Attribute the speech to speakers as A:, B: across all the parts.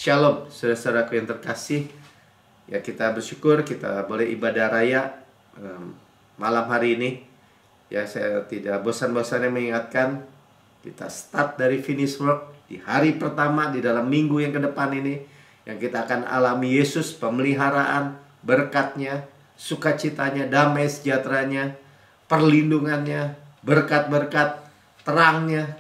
A: Shalom, saudara-saudaraku yang terkasih. Ya, kita bersyukur kita boleh ibadah raya malam hari ini. Ya, saya tidak bosan-bosannya mengingatkan kita start dari finish work di hari pertama di dalam minggu yang ke depan ini, yang kita akan alami Yesus, pemeliharaan, berkatnya, sukacitanya, damai sejahteranya, perlindungannya, berkat-berkat, terangnya.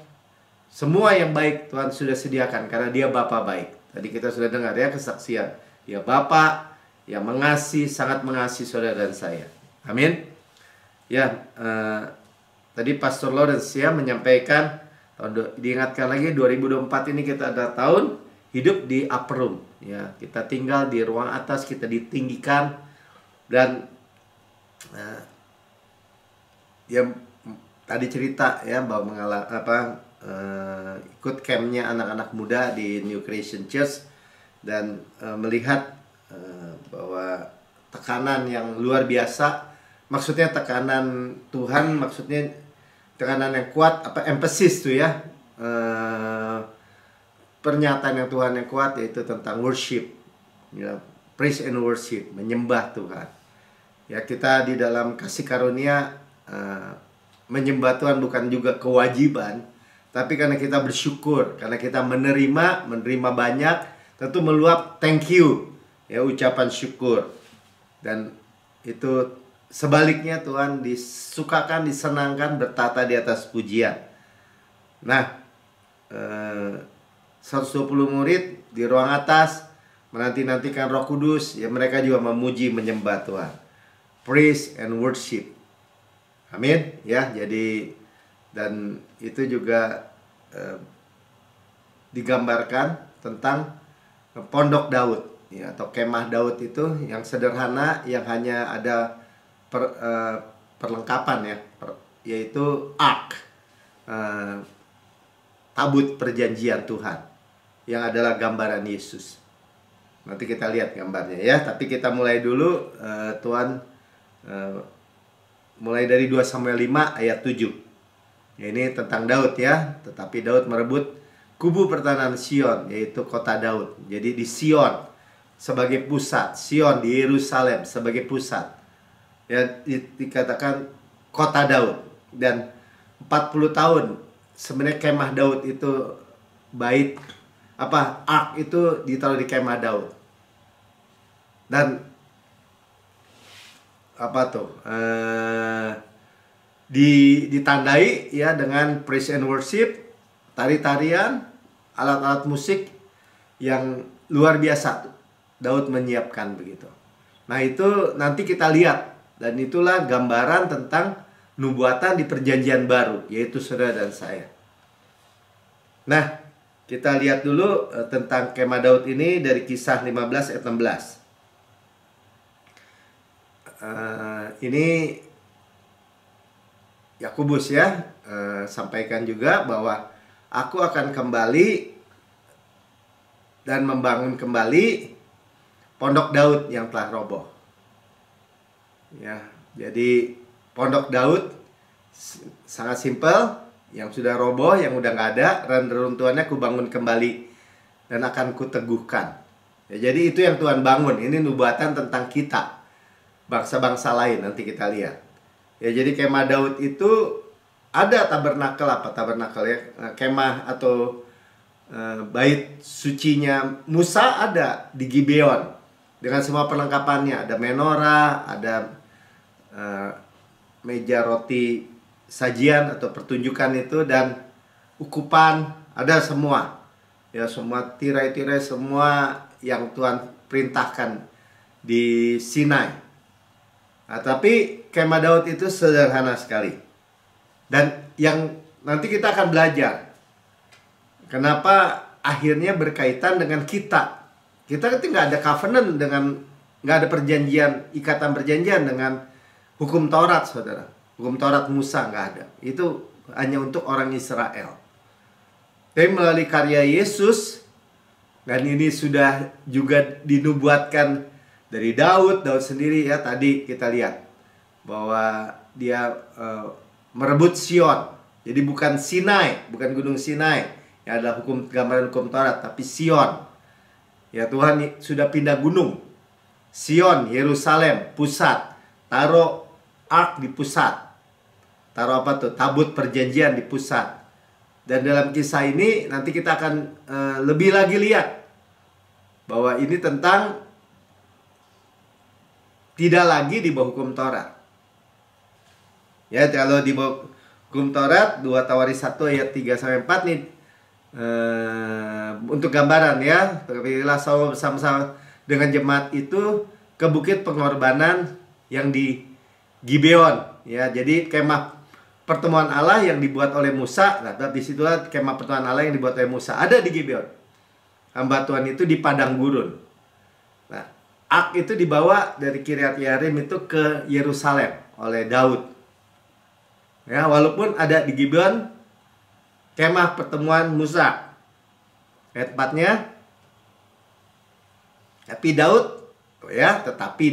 A: Semua yang baik Tuhan sudah sediakan karena Dia Bapa baik. Tadi kita sudah dengar ya kesaksian. Dia Bapa yang mengasihi, sangat mengasihi saudara dan saya. Amin. Ya, tadi Pastor Lawrence ya menyampaikan, diingatkan lagi 2024 ini kita ada tahun hidup di upper room. Ya, kita tinggal di ruang atas, kita ditinggikan dan ya tadi cerita ya bahwa ikut campnya anak-anak muda di New Creation Church dan melihat bahwa tekanan yang luar biasa, maksudnya tekanan Tuhan, maksudnya tekanan yang kuat, emphasis tuh ya, pernyataan yang Tuhan yang kuat yaitu tentang worship, ya, praise and worship, menyembah Tuhan. Ya, kita di dalam kasih karunia menyembah Tuhan bukan juga kewajiban, tapi karena kita bersyukur, karena kita menerima banyak, tentu meluap thank you, ya, ucapan syukur. Dan itu sebaliknya Tuhan disukakan, disenangkan, bertata di atas pujian. Nah, 120 murid di ruang atas menanti-nantikan Roh Kudus, ya, mereka juga memuji, menyembah Tuhan. Praise and worship. Amin, ya. Jadi dan itu juga digambarkan tentang pondok Daud, ya, atau kemah Daud itu yang sederhana, yang hanya ada perlengkapan ya, yaitu ark, tabut perjanjian Tuhan, yang adalah gambaran Yesus. Nanti kita lihat gambarnya ya, tapi kita mulai dulu. Tuhan mulai dari 2 Samuel 5 ayat 7. Ini tentang Daud ya, tetapi Daud merebut kubu pertahanan Sion, yaitu kota Daud. Jadi di Sion sebagai pusat, Sion di Yerusalem sebagai pusat, ya, dikatakan kota Daud. Dan 40 tahun sebenarnya kemah Daud itu ark itu ditaruh di kemah Daud. Dan ditandai ya dengan praise and worship, tari-tarian, alat-alat musik yang luar biasa Daud menyiapkan begitu. Nah, itu nanti kita lihat, dan itulah gambaran tentang nubuatan di perjanjian baru, yaitu saudara dan saya. Nah, kita lihat dulu tentang kemah Daud ini dari Kisah 15 ayat 16. Ini Yakobus ya, sampaikan juga bahwa aku akan kembali dan membangun kembali pondok Daud yang telah roboh. Ya, jadi pondok Daud sangat simpel, yang sudah roboh, yang udah nggak ada, dan reruntuhannya aku bangun kembali dan akan kuteguhkan. Ya, jadi itu yang Tuhan bangun. Ini nubuatan tentang kita, bangsa-bangsa lain, nanti kita lihat. Ya, jadi kemah Daud itu ada tabernakel ya, kemah atau bait sucinya Musa ada di Gibeon dengan semua perlengkapannya. Ada menorah, ada meja roti sajian atau pertunjukan itu, dan ukupan, ada semua. Ya, semua tirai-tirai, semua yang Tuhan perintahkan di Sinai. Nah, tapi kemah Daud itu sederhana sekali. Dan yang nanti kita akan belajar kenapa akhirnya berkaitan dengan kita. Kita itu nggak ada covenant nggak ada perjanjian, ikatan perjanjian dengan hukum Taurat, saudara. Hukum Taurat Musa nggak ada. Itu hanya untuk orang Israel. Tapi melalui karya Yesus, dan ini sudah juga dinubuatkan dari Daud sendiri ya, tadi kita lihat bahwa dia merebut Sion. Jadi bukan Sinai, bukan gunung Sinai yang adalah gambaran hukum Taurat, tapi Sion Ya, Tuhan sudah pindah gunung. Sion, Yerusalem, pusat. Taruh ark di pusat. Taruh apa tuh? Tabut perjanjian di pusat. Dan dalam kisah ini nanti kita akan lebih lagi lihat bahwa ini tentang tidak lagi di bawah hukum Taurat. Ya, kalau di bawah hukum Taurat 2 Tawaris 1 ayat 3 sampai 4 nih untuk gambaran ya. Pilihlah Saul bersama-sama dengan jemaat itu ke bukit pengorbanan yang di Gibeon. Ya, jadi kemah pertemuan Allah yang dibuat oleh Musa. Nah, disitulah kemah pertemuan Allah yang dibuat oleh Musa ada di Gibeon. Hamba Tuhan itu di padang gurun. Nah, ark itu dibawa dari Kiryat Yearim itu ke Yerusalem oleh Daud. Ya, walaupun ada di Gibeon kemah pertemuan Musa. Ayat 4-nya. Tetapi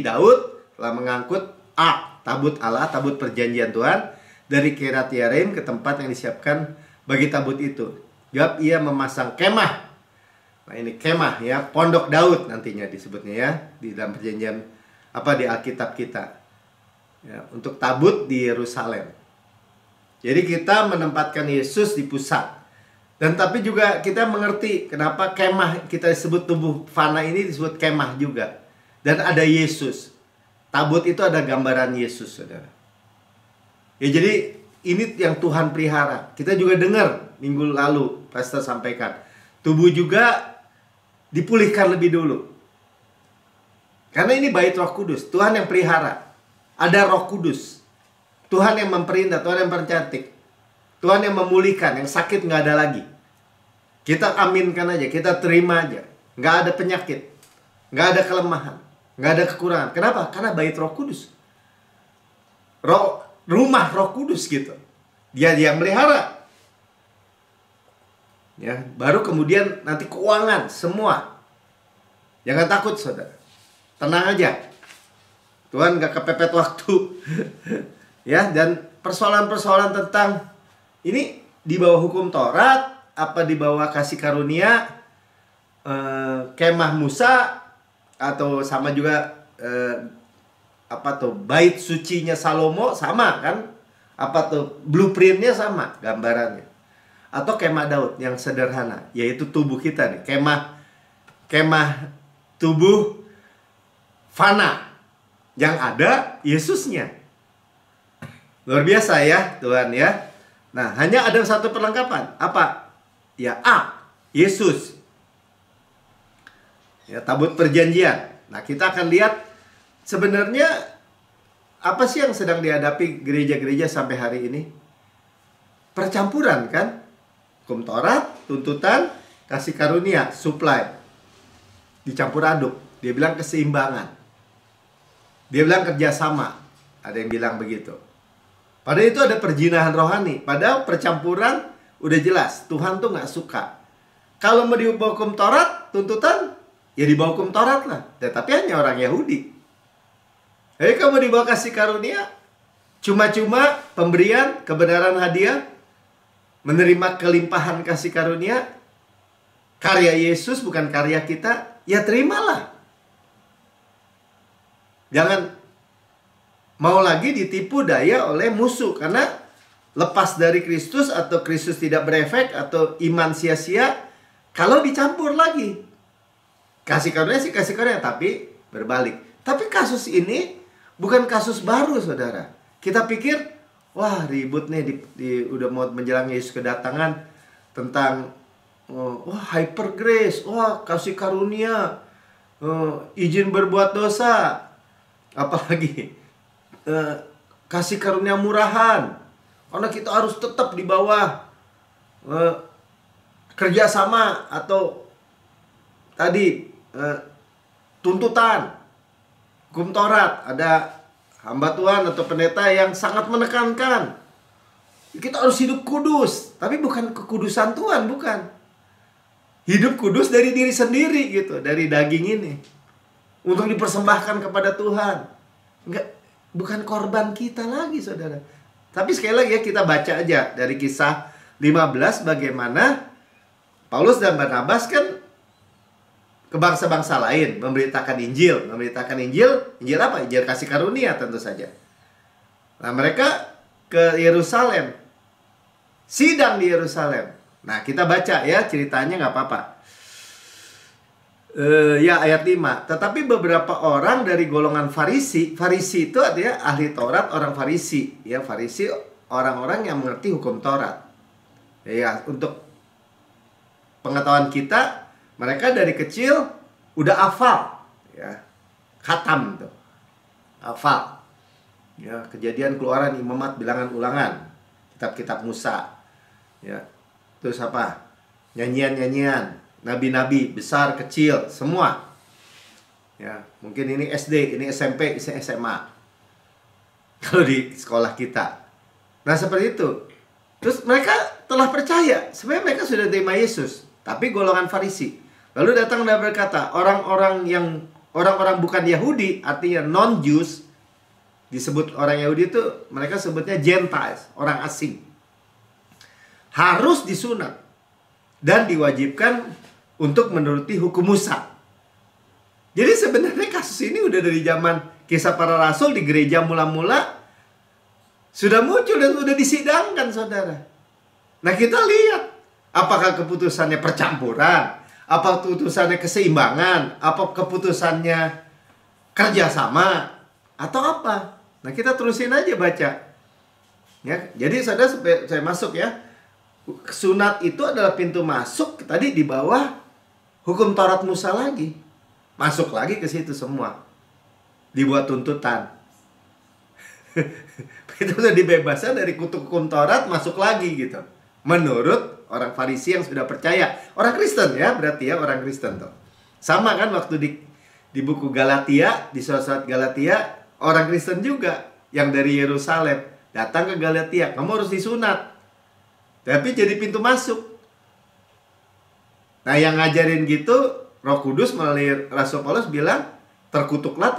A: Daud telah mengangkut ark, tabut Allah, tabut perjanjian Tuhan dari Kiryat Yearim ke tempat yang disiapkan bagi tabut itu. Sebab ia memasang kemah. Nah, ini kemah ya, pondok Daud nantinya disebutnya ya di dalam perjanjian di Alkitab kita. Ya, untuk tabut di Yerusalem. Jadi kita menempatkan Yesus di pusat. Dan tapi juga kita mengerti kenapa kemah kita disebut tubuh fana ini disebut kemah juga. Dan ada Yesus. Tabut itu ada gambaran Yesus, saudara. Ya, jadi ini yang Tuhan pelihara. Kita juga dengar minggu lalu pastor sampaikan. Tubuh juga dipulihkan lebih dulu. Karena ini bait Roh Kudus. Tuhan yang pelihara. Ada Roh Kudus. Tuhan yang memperintah, Tuhan yang percantik. Tuhan yang memulihkan, yang sakit nggak ada lagi. Kita aminkan aja, kita terima aja. Nggak ada penyakit. Nggak ada kelemahan. Nggak ada kekurangan. Kenapa? Karena bait Roh Kudus. Rumah Roh Kudus gitu. Dia yang melihara. Ya, baru kemudian nanti keuangan semua. Jangan takut, saudara. Tenang aja. Tuhan nggak kepepet waktu. Ya, dan persoalan-persoalan tentang ini di bawah hukum Taurat, apa di bawah kasih karunia, kemah Musa, atau sama juga bait sucinya Salomo, sama kan? Blueprintnya sama gambarannya. Atau kemah Daud yang sederhana, yaitu tubuh kita nih, kemah tubuh fana yang ada Yesusnya. Luar biasa ya Tuhan ya. Nah, hanya ada satu perlengkapan. Apa? Ya, Yesus. Ya, tabut perjanjian. Nah, kita akan lihat sebenarnya apa sih yang sedang dihadapi gereja-gereja sampai hari ini? Percampuran kan? Hukum Taurat, tuntutan, kasih karunia, supply. Dicampur aduk. Dia bilang keseimbangan. Dia bilang kerjasama. Ada yang bilang begitu. Padahal itu ada perjinahan rohani. Padahal percampuran udah jelas. Tuhan tuh nggak suka. Kalau mau di bawah hukum Taurat, tuntutan, ya di bawah hukum Taurat lah. Tetapi hanya orang Yahudi. Jadi kamu di bawah kasih karunia, cuma-cuma pemberian, kebenaran hadiah, menerima kelimpahan kasih karunia, karya Yesus bukan karya kita, ya terimalah. Jangan mau lagi ditipu daya oleh musuh. Karena lepas dari Kristus atau Kristus tidak berefek atau iman sia-sia kalau dicampur lagi. Kasih karunia sih kasih karunia, tapi berbalik. Tapi kasus ini bukan kasus baru, saudara. Kita pikir, wah ribut nih udah mau menjelang Yesus kedatangan tentang hyper grace, wah kasih karunia, izin berbuat dosa, apalagi kasih karunia murahan. Karena kita harus tetap di bawah kerjasama atau tadi tuntutan hukum Taurat. Ada hamba Tuhan atau pendeta yang sangat menekankan kita harus hidup kudus, tapi bukan kekudusan Tuhan, bukan. Hidup kudus dari diri sendiri gitu, dari daging ini untuk dipersembahkan kepada Tuhan. Enggak, bukan korban kita lagi, saudara. Tapi sekali lagi ya, kita baca aja dari Kisah 15 bagaimana Paulus dan Barnabas kan ke bangsa-bangsa lain, memberitakan Injil. Memberitakan Injil, Injil apa? Injil kasih karunia tentu saja. Nah, mereka ke Yerusalem, sidang di Yerusalem. Nah, kita baca ya ceritanya, nggak apa-apa. Ya, ayat 5. Tetapi beberapa orang dari golongan Farisi. Farisi itu artinya ahli Taurat, orang Farisi. Ya, Farisi orang-orang yang mengerti hukum Taurat. Ya, untuk pengetahuan kita, mereka dari kecil udah hafal, ya, khatam tuh, hafal. Ya, Kejadian, Keluaran, Imamat, Bilangan, Ulangan, kitab-kitab Musa. Ya, terus apa? Nyanyian-nyanyian, nabi-nabi besar, kecil, semua. Ya, mungkin ini SD, ini SMP, ini SMA. Kalau di sekolah kita. Nah, seperti itu. Terus mereka telah percaya, sebenarnya mereka sudah terima Yesus, tapi golongan Farisi. Lalu datang dan berkata, orang-orang bukan Yahudi, artinya non-Jews, disebut orang Yahudi itu mereka sebutnya Gentiles, orang asing, harus disunat dan diwajibkan untuk menuruti hukum Musa. Jadi sebenarnya kasus ini udah dari zaman Kisah Para Rasul di gereja mula-mula sudah muncul dan sudah disidangkan, saudara. Nah, kita lihat apakah keputusannya percampuran, apa keputusannya keseimbangan, apa keputusannya kerjasama, atau apa. Nah, kita terusin aja baca. Ya, jadi saudara, saya masuk ya. Sunat itu adalah pintu masuk tadi di bawah hukum Taurat Musa lagi. Masuk lagi ke situ semua. Dibuat tuntutan. Itu udah dibebaskan dari kutuk hukum Taurat, masuk lagi gitu. Menurut orang Farisi yang sudah percaya. Orang Kristen ya, berarti ya orang Kristen tuh. Sama kan waktu di buku Galatia, di surat Galatia, orang Kristen juga yang dari Yerusalem datang ke Galatia, kamu harus disunat. Tapi jadi pintu masuk. Nah, yang ngajarin gitu Roh Kudus melalui Rasul Paulus bilang, terkutuklah,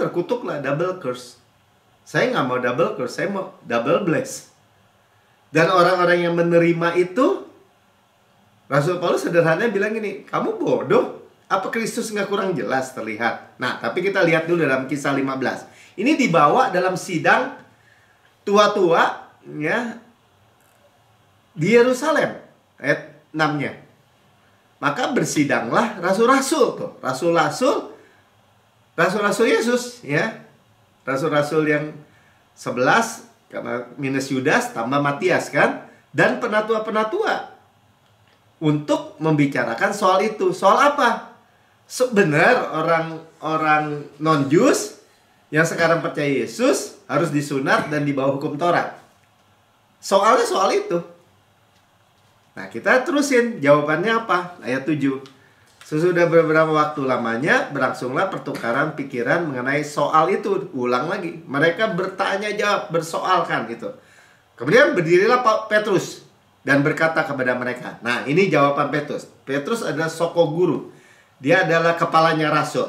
A: double curse. Saya nggak mau double curse, saya mau double bless. Dan orang-orang yang menerima itu, Rasul Paulus sederhananya bilang gini, kamu bodoh, apa Kristus nggak kurang jelas terlihat? Nah, tapi kita lihat dulu dalam Kisah 15. Ini dibawa dalam sidang tua-tua ya di Yerusalem, ayat 6-nya. Maka bersidanglah rasul-rasul tuh, rasul-rasul Yesus ya. Rasul-rasul yang 11 karena minus Yudas tambah Matias kan, dan penatua-penatua untuk membicarakan soal itu. Soal apa? Sebenarnya orang non-Jews yang sekarang percaya Yesus harus disunat dan di bawah hukum Taurat. Soalnya soal itu. Nah, kita terusin jawabannya apa? Ayat 7. Sesudah beberapa waktu lamanya berlangsunglah pertukaran pikiran mengenai soal itu. Ulang lagi. Mereka bertanya jawab, bersoalkan gitu. Kemudian berdirilah Petrus dan berkata kepada mereka. Nah, ini jawaban Petrus. Petrus adalah soko guru. Dia adalah kepalanya rasul.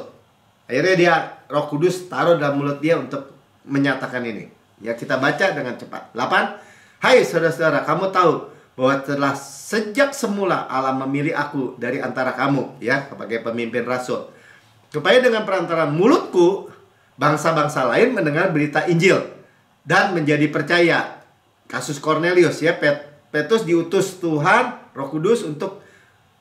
A: Akhirnya dia, Roh Kudus taruh dalam mulut dia untuk menyatakan ini. Ya, kita baca dengan cepat. 8. Hai saudara-saudara, kamu tahu bahwa telah sejak semula Allah memilih aku dari antara kamu, ya, sebagai pemimpin rasul, supaya dengan perantaraan mulutku bangsa-bangsa lain mendengar berita Injil dan menjadi percaya. Kasus Kornelius ya, Petrus diutus Tuhan Roh Kudus untuk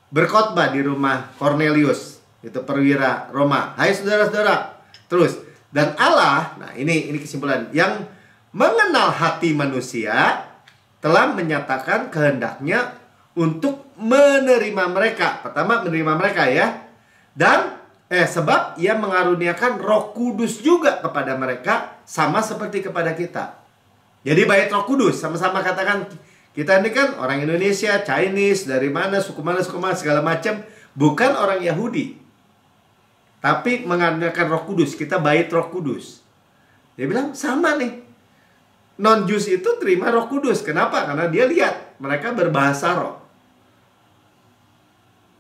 A: berkhotbah di rumah Kornelius, itu perwira Roma. Hai saudara-saudara, terus, dan Allah, nah ini kesimpulan, yang mengenal hati manusia telah menyatakan kehendaknya untuk menerima mereka. Pertama, menerima mereka ya. Dan sebab ia mengaruniakan Roh Kudus juga kepada mereka, sama seperti kepada kita. Jadi bait Roh Kudus, sama-sama katakan, kita ini kan orang Indonesia, Chinese, dari mana, suku mana, segala macam, bukan orang Yahudi. Tapi mengaruniakan Roh Kudus, kita bait Roh Kudus. Dia bilang, sama nih. Non-Jews itu terima Roh Kudus. Kenapa? Karena dia lihat mereka berbahasa roh.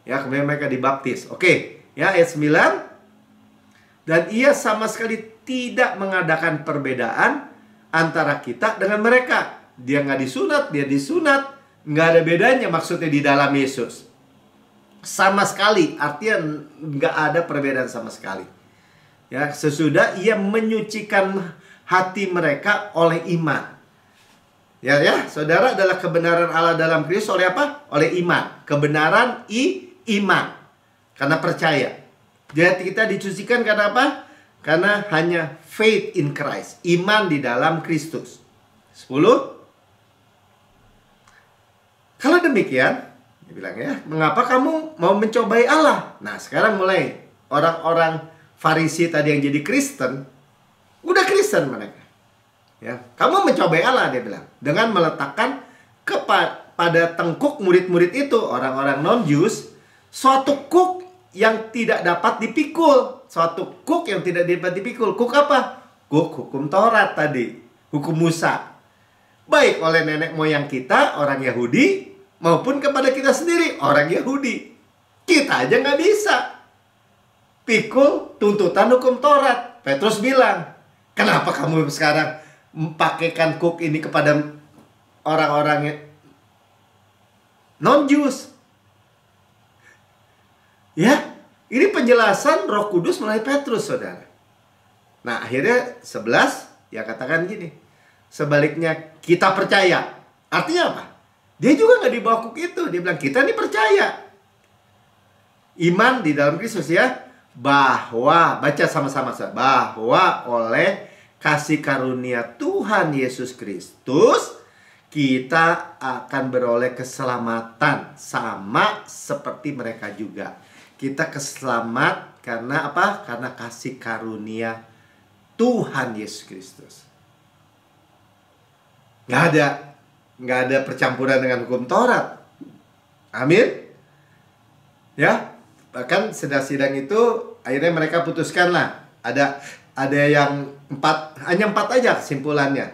A: Ya, kemudian mereka dibaptis. Oke, ya, ayat 9. Dan ia sama sekali tidak mengadakan perbedaan antara kita dengan mereka. Dia nggak disunat, dia disunat. Nggak ada bedanya maksudnya di dalam Yesus. sama sekali, artinya nggak ada perbedaan sama sekali. Ya, sesudah ia menyucikan hati mereka oleh iman. Ya, saudara, adalah kebenaran Allah dalam Kristus oleh apa? Oleh iman. Kebenaran iman. Karena percaya. Jadi kita dicucikan karena apa? Karena hanya faith in Christ. Iman di dalam Kristus. 10. Kalau demikian, dia bilang ya, mengapa kamu mau mencobai Allah? Nah, sekarang mulai orang-orang Farisi tadi yang jadi Kristen, udah Kristen mereka. Ya, kamu mencobai Allah, dia bilang, dengan meletakkan kepada tengkuk murid-murid itu, orang-orang non-Jews, suatu kuk yang tidak dapat dipikul. Suatu kuk yang tidak dapat dipikul. Kuk apa? Kuk hukum Taurat tadi, hukum Musa. Baik oleh nenek moyang kita, orang Yahudi, maupun kepada kita sendiri, orang Yahudi. Kita aja nggak bisa pikul tuntutan hukum Taurat. Petrus bilang, kenapa kamu sekarang pakaikan kuk ini kepada orang-orang non-Jews? Ya, ini penjelasan Roh Kudus melalui Petrus, saudara. Nah, akhirnya 11, ya katakan gini, sebaliknya kita percaya. Artinya apa? Dia juga nggak dibawa kuk itu. Dia bilang, kita ini percaya. Iman di dalam Kristus ya. Bahwa, baca sama-sama, bahwa oleh kasih karunia Tuhan Yesus Kristus, kita akan beroleh keselamatan. Sama seperti mereka juga. Kita keselamat karena apa? Karena kasih karunia Tuhan Yesus Kristus. Nggak ada percampuran dengan hukum Taurat. Amin. Ya, bahkan sidang itu akhirnya mereka putuskan lah. Ada yang hanya 4 aja kesimpulannya.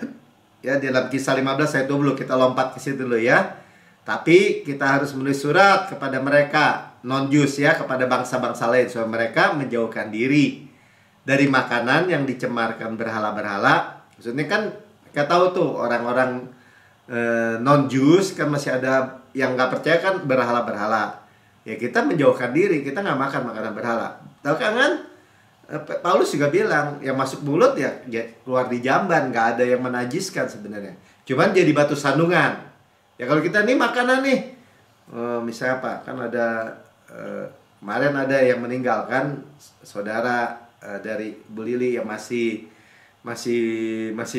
A: Ya, dalam Kisah 15 ayat 20 kita lompat ke situ dulu ya. Tapi kita harus menulis surat kepada mereka non-Jews ya, kepada bangsa-bangsa lain supaya mereka menjauhkan diri dari makanan yang dicemarkan berhala-berhala. Maksudnya kan kita tahu tuh orang-orang non-Jews kan masih ada yang nggak percaya kan berhala-berhala. Ya kita menjauhkan diri, kita nggak makan makanan berhala. Tahu kan? Paulus juga bilang yang masuk mulut ya keluar di jamban, nggak ada yang menajiskan sebenarnya. Cuman jadi batu sandungan. Ya kalau kita nih makanan nih, misalnya apa? Kan ada kemarin ada yang meninggal kan, saudara dari Bu Lili yang masih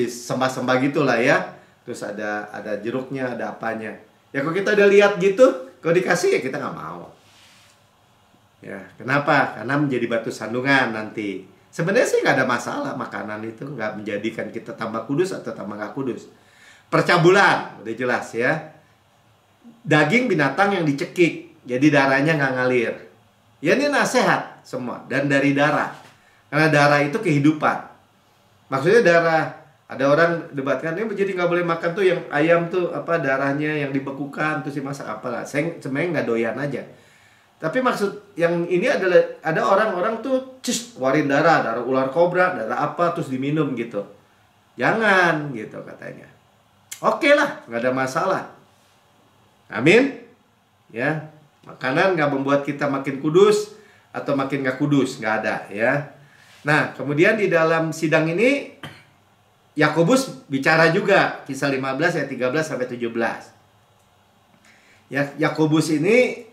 A: sembah-sembah gitulah ya. Terus ada jeruknya, ada apanya. Ya kalau kita udah lihat gitu, kalau dikasih ya kita nggak mau. Ya, kenapa? Karena menjadi batu sandungan nanti. Sebenarnya sih nggak ada masalah makanan itu nggak menjadikan kita tambah kudus atau tambah nggak kudus. Percabulan, udah jelas ya. Daging binatang yang dicekik, jadi darahnya nggak ngalir. Ya ini nasihat semua dan dari darah. Karena darah itu kehidupan. Maksudnya darah. Ada orang debatkan, ini jadi nggak boleh makan tuh yang ayam tuh apa darahnya yang dibekukan terus dimasak apalah. Saya sebenarnya nggak doyan aja. Tapi maksud yang ini adalah ada orang-orang tuh keluarin darah ular kobra, darah apa terus diminum gitu. Jangan gitu katanya. Oke lah, nggak ada masalah. Amin. Ya, makanan nggak membuat kita makin kudus atau makin nggak kudus, nggak ada ya. Nah, kemudian di dalam sidang ini Yakobus bicara juga, Kisah 15 ayat 13 sampai 17. Ya, Yakobus ini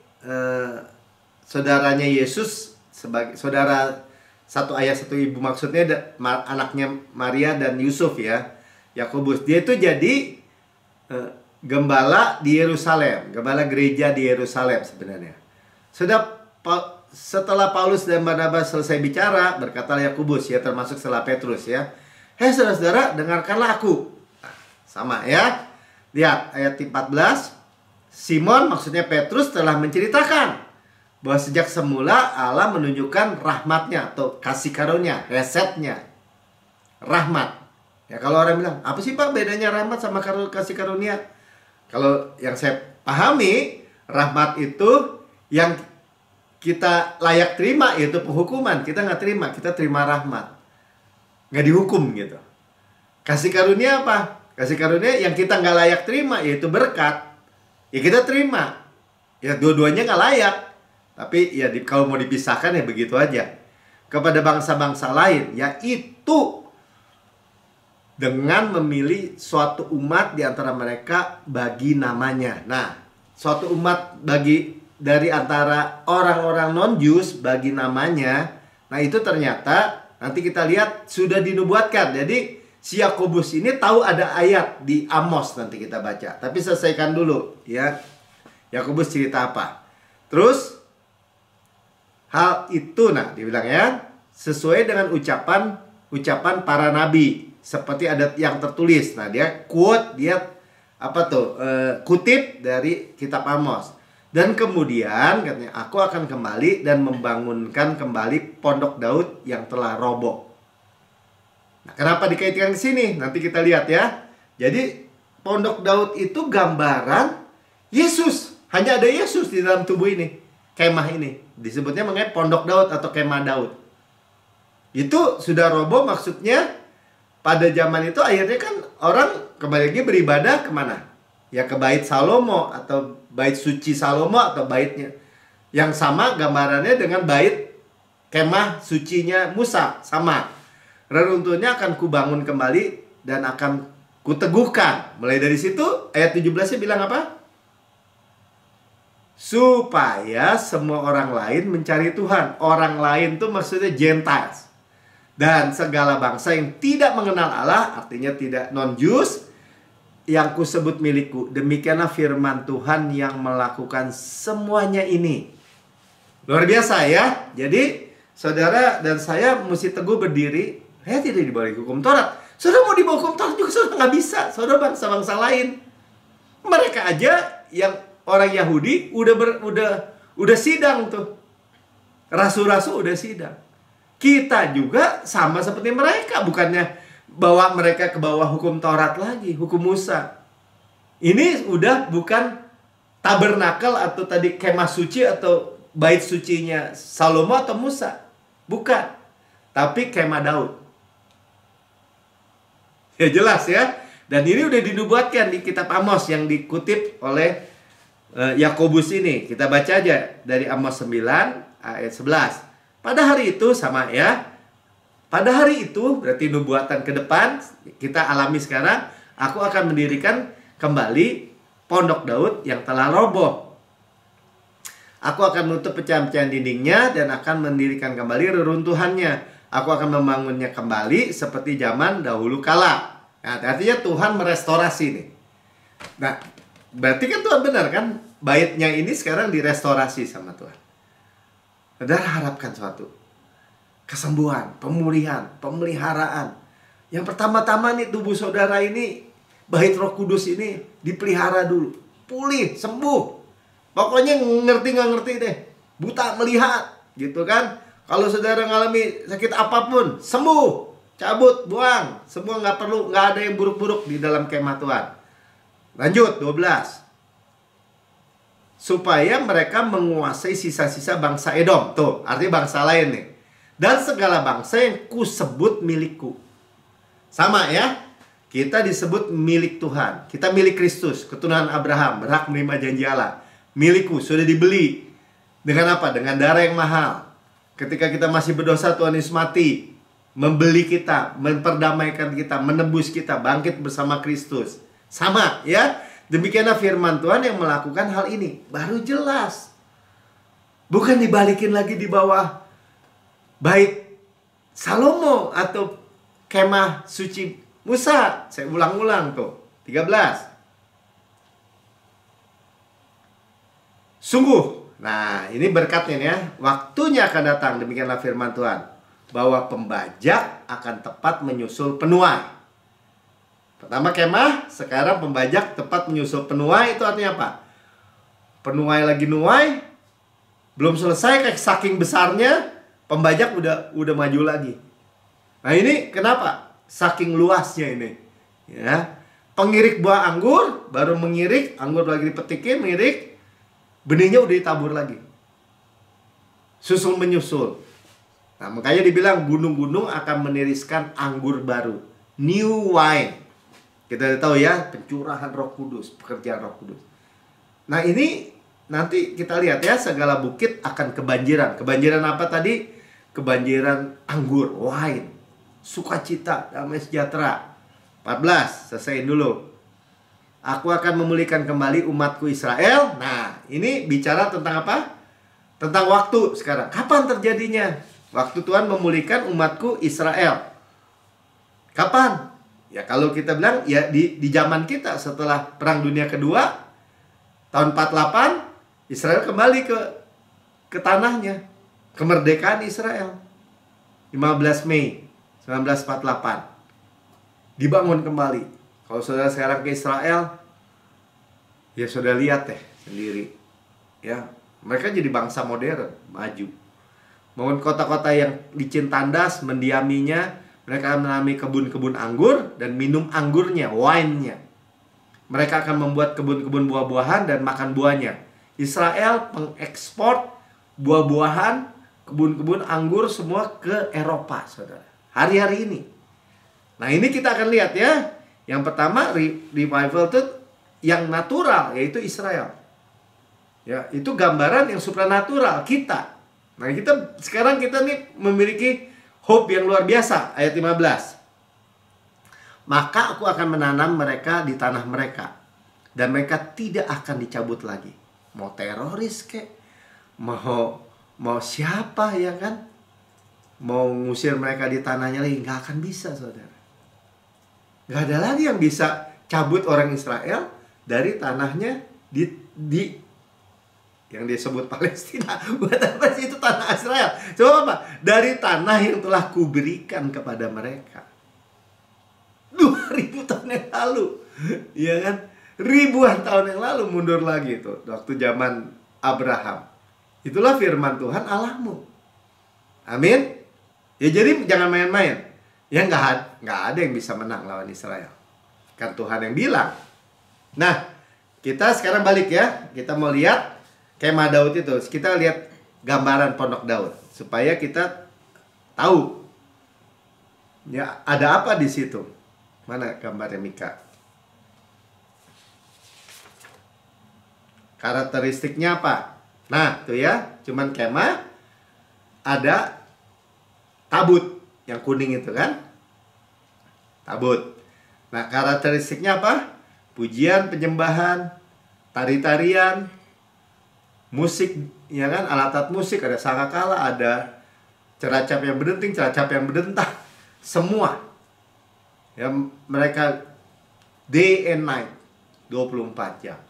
A: saudaranya Yesus sebagai saudara satu ayah satu ibu, maksudnya anaknya Maria dan Yusuf ya. Yakobus dia itu jadi gembala di Yerusalem, gembala gereja di Yerusalem sebenarnya. Setelah Paulus dan Barnabas selesai bicara, berkata Yakobus ya, termasuk setelah Petrus ya. Hei saudara-saudara, dengarkanlah aku. Nah, sama ya. Lihat ayat 14. Simon, maksudnya Petrus, telah menceritakan bahwa sejak semula Allah menunjukkan rahmatnya atau kasih karunia, resepnya. Rahmat. Ya kalau orang bilang, apa sih Pak bedanya rahmat sama kasih karunia? Kalau yang saya pahami, rahmat itu yang kita layak terima, yaitu penghukuman. Kita nggak terima, kita terima rahmat. Nggak dihukum gitu. Kasih karunia apa? Kasih karunia yang kita nggak layak terima, yaitu berkat. Ya kita terima. Ya dua-duanya nggak layak. Tapi ya kalau mau dipisahkan ya begitu aja. Kepada bangsa-bangsa lain, yaitu dengan memilih suatu umat di antara mereka bagi namanya. Nah, suatu umat dari antara orang-orang non-Jews bagi namanya. Nah, itu ternyata nanti kita lihat sudah dinubuatkan. Jadi si Yakobus ini tahu ada ayat di Amos, nanti kita baca. Tapi selesaikan dulu ya. Yakobus cerita apa? Terus hal itu dibilang ya, sesuai dengan ucapan para nabi, seperti ada yang tertulis. Nah, dia kutip dari kitab Amos. Dan kemudian katanya, aku akan kembali dan membangunkan kembali pondok Daud yang telah roboh. Nah, kenapa dikaitkan ke sini? Nanti kita lihat ya. Jadi pondok Daud itu gambaran Yesus. Hanya ada Yesus di dalam tubuh ini. Kemah ini disebutnya mengenai pondok Daud atau kemah Daud. Itu sudah roboh, maksudnya pada zaman itu akhirnya kan orang kembali lagi beribadah kemana? Ya ke bait Salomo atau bait suci Salomo atau baitnya. Yang sama gambarannya dengan bait kemah sucinya Musa, sama. Reruntuhannya akan kubangun kembali dan akan kuteguhkan. Mulai dari situ ayat 17-nya bilang apa? Supaya semua orang lain mencari Tuhan. Orang lain tuh maksudnya Gentiles. Dan segala bangsa yang tidak mengenal Allah, artinya tidak non-Jews, yang kusebut milikku. Demikianlah firman Tuhan yang melakukan semuanya ini. Luar biasa ya. Jadi saudara dan saya mesti teguh berdiri. Saya tidak di bawah hukum Taurat. Saudara mau di bawah hukum Taurat juga saudara nggak bisa. Saudara bangsa-bangsa lain. Mereka aja yang orang Yahudi udah sidang tuh. Rasul-rasul udah sidang. Kita juga sama seperti mereka, bukannya bawa mereka ke bawah hukum Taurat lagi, hukum Musa. Ini udah bukan tabernakel atau tadi kemah suci atau bait sucinya Salomo atau Musa. Bukan. Tapi kemah Daud. Ya jelas ya. Dan ini udah dinubuatkan di kitab Amos yang dikutip oleh Yakobus ini. Kita baca aja dari Amos 9 ayat 11. Pada hari itu sama ya. Pada hari itu berarti nubuatan ke depan kita alami sekarang. Aku akan mendirikan kembali pondok Daud yang telah roboh. Aku akan menutup pecahan-pecahan dindingnya dan akan mendirikan kembali reruntuhannya. Aku akan membangunnya kembali seperti zaman dahulu kala. Nah, artinya Tuhan merestorasi nih. Nah, berarti kan Tuhan benar kan? Baitnya ini sekarang direstorasi sama Tuhan. Saudara harapkan suatu kesembuhan, pemulihan, pemeliharaan. Yang pertama-tama nih tubuh saudara ini, bait Roh Kudus ini dipelihara dulu. Pulih, sembuh. Pokoknya ngerti nggak ngerti deh. Buta melihat, gitu kan. Kalau saudara ngalami sakit apapun, sembuh. Cabut, buang. Semua nggak ada yang buruk-buruk di dalam kemah Tuhan. Lanjut, 12. Supaya mereka menguasai sisa-sisa bangsa Edom. Tuh, artinya bangsa lain nih. Dan segala bangsa yang kusebut milikku. Sama ya. Kita disebut milik Tuhan. Kita milik Kristus, keturunan Abraham, berhak menerima janji Allah. Milikku, sudah dibeli. Dengan apa? Dengan darah yang mahal. Ketika kita masih berdosa, Tuhan Yesus mati. Membeli kita, memperdamaikan kita, menebus kita, bangkit bersama Kristus. Sama ya. Demikianlah firman Tuhan yang melakukan hal ini. Baru jelas. Bukan dibalikin lagi di bawah bait Salomo atau kemah suci Musa. Saya ulang-ulang tuh. 13. Sungguh. Nah, ini berkatnya ya. Waktunya akan datang, demikianlah firman Tuhan, bahwa pembajak akan tepat menyusul penuai. Pertama kemah, sekarang pembajak tepat menyusul penuai. Itu artinya apa? Penuai lagi nuai, belum selesai, kayak saking besarnya, pembajak udah maju lagi. Nah ini kenapa? Saking luasnya ini. Ya, pengirik buah anggur baru mengirik, anggur lagi dipetikin, mengirik, benihnya udah ditabur lagi. Susul menyusul. Nah makanya dibilang gunung-gunung akan meniriskan anggur baru, new wine. Kita tahu ya, pencurahan Roh Kudus, pekerjaan Roh Kudus. Nah ini nanti kita lihat ya, segala bukit akan kebanjiran. Kebanjiran apa tadi? Kebanjiran anggur, wine, sukacita, damai sejahtera. 14, selesaiin dulu. Aku akan memulihkan kembali umatku Israel. Nah, ini bicara tentang apa? Tentang waktu sekarang. Kapan terjadinya? Waktu Tuhan memulihkan umatku Israel. Kapan? Ya kalau kita bilang ya di zaman kita setelah Perang Dunia Kedua tahun 48, Israel kembali ke tanahnya, kemerdekaan Israel. 15 Mei 1948 dibangun kembali. Kalau saudara sekarang ke Israel, ya sudah lihat sendiri. Ya, mereka jadi bangsa modern, maju. Bangun kota-kota yang licin tandas, mendiaminya. Mereka menanami kebun-kebun anggur dan minum anggurnya, wine-nya. Mereka akan membuat kebun-kebun buah-buahan dan makan buahnya. Israel mengekspor buah-buahan, kebun-kebun anggur semua ke Eropa, saudara. Hari-hari ini. Nah, ini kita akan lihat ya. Yang pertama, revival itu yang natural, yaitu Israel. Ya, itu gambaran yang supranatural kita. Nah, sekarang kita nih memiliki hope yang luar biasa. Ayat 15. Maka aku akan menanam mereka di tanah mereka, dan mereka tidak akan dicabut lagi. Mau teroris kek, mau siapa ya kan, mau ngusir mereka di tanahnya lagi, nggak akan bisa, saudara. Nggak ada lagi yang bisa cabut orang Israel dari tanahnya di yang disebut Palestina. Buat apa sih itu tanah Israel? Coba apa? Dari tanah yang telah kuberikan kepada mereka 2000 tahun yang lalu. Iya kan? Ribuan tahun yang lalu, mundur lagi itu, waktu zaman Abraham. Itulah firman Tuhan Allahmu. Amin. Ya jadi jangan main-main. Ya nggak ada yang bisa menang lawan Israel. Kan Tuhan yang bilang. Nah, kita sekarang balik ya. Kita mau lihat kemah Daud itu. Kita lihat gambaran pondok Daud supaya kita tahu ya ada apa di situ. Mana gambarnya Mika? Karakteristiknya apa? Nah, tuh ya, cuman kemah, ada tabut yang kuning itu kan? Tabut. Nah, karakteristiknya apa? Pujian, penyembahan, tari-tarian, musik, ya kan? Alat-alat musik, ada sangkakala, ada ceracap yang berdenting, ceracap yang berdentang, semua. Ya, mereka day and night 24 jam.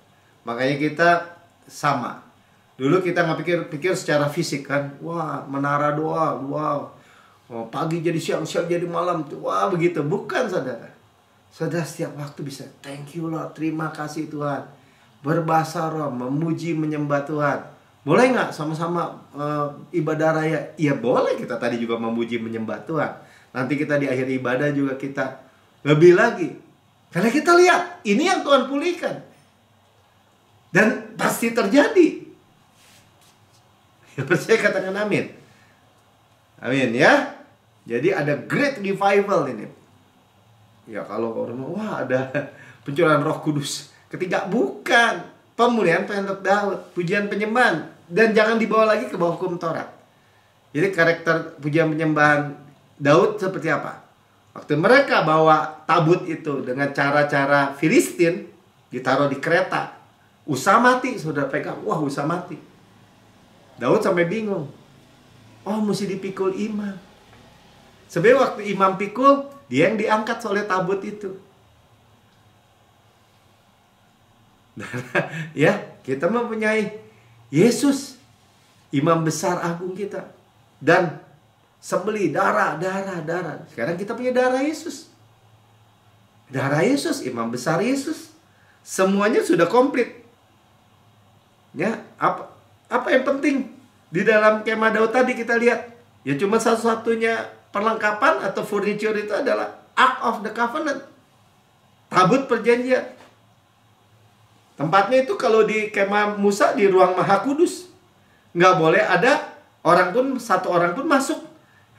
A: Makanya kita sama. Dulu kita nggak pikir secara fisik kan. Wah, menara doa, wow. Oh, pagi jadi siang, siang jadi malam. Wah, begitu. Bukan, saudara. Saudara setiap waktu bisa thank you Lord, terima kasih Tuhan. Berbahasa roh, memuji, menyembah Tuhan. Boleh nggak sama-sama ibadah raya? Iya boleh, kita tadi juga memuji, menyembah Tuhan. Nanti kita di akhir ibadah juga kita lebih lagi. Karena kita lihat, ini yang Tuhan pulihkan. Dan pasti terjadi. Ya, percaya katakan amin. Amin ya. Jadi ada great revival ini. Ya kalau orang wah ada pencurahan Roh Kudus. Ketiga bukan. Pemulihan pondok Daud, pujian penyembahan, dan jangan dibawa lagi ke bawah hukum Taurat. Jadi karakter pujian penyembahan Daud seperti apa? Waktu mereka bawa tabut itu dengan cara-cara Filistin, ditaruh di kereta. Usa mati, saudara pegang. Wah, Usa mati. Daud sampai bingung. Oh, mesti dipikul imam. Sebenarnya waktu imam pikul, dia yang diangkat oleh tabut itu. Ya, kita mempunyai Yesus, imam besar agung kita. Dan sembelih darah. Sekarang kita punya darah Yesus. Darah Yesus, imam besar Yesus. Semuanya sudah komplit. Ya, apa yang penting di dalam kemah Daud tadi kita lihat? Ya cuma satu-satunya perlengkapan atau furniture itu adalah Ark of the Covenant, tabut perjanjian. Tempatnya itu kalau di kemah Musa di ruang Maha Kudus. Nggak boleh ada satu orang pun masuk.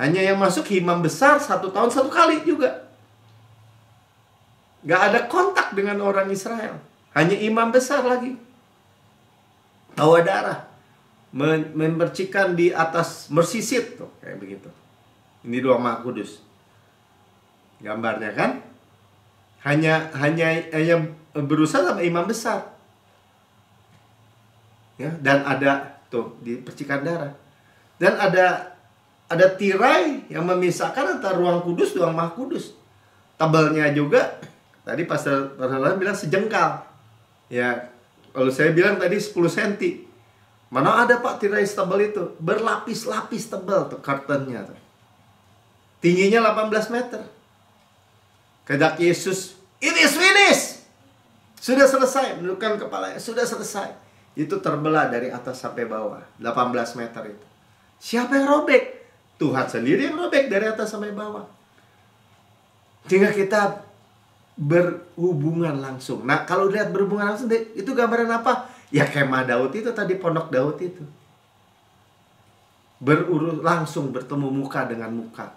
A: Hanya yang masuk imam besar 1 tahun 1 kali juga. Nggak ada kontak dengan orang Israel. Hanya imam besar lagi. Hawa darah memercikan di atas mercy seat tuh, kayak begitu. Ini doa Maha Kudus. Gambarnya kan hanya berusaha sama imam besar. Ya, dan ada tuh di percikan darah. Dan ada tirai yang memisahkan antara ruang kudus dan ruang Maha Kudus. Tebalnya juga tadi Pastor bilang sejengkal. Ya, kalau saya bilang tadi 10 cm. Mana ada Pak tirai setebal itu? Berlapis-lapis tebal tuh curtainnya tuh. Tingginya 18 meter. Kedak Yesus, "It is finished." Sudah selesai, menundukkan kepalanya, sudah selesai. Itu terbelah dari atas sampai bawah, 18 meter itu. Siapa yang robek? Tuhan sendiri yang robek dari atas sampai bawah. Sehingga kita berhubungan langsung. Nah, kalau lihat berhubungan langsung, itu gambaran apa? Ya kemah Daud itu tadi, pondok Daud itu. Langsung bertemu muka dengan muka.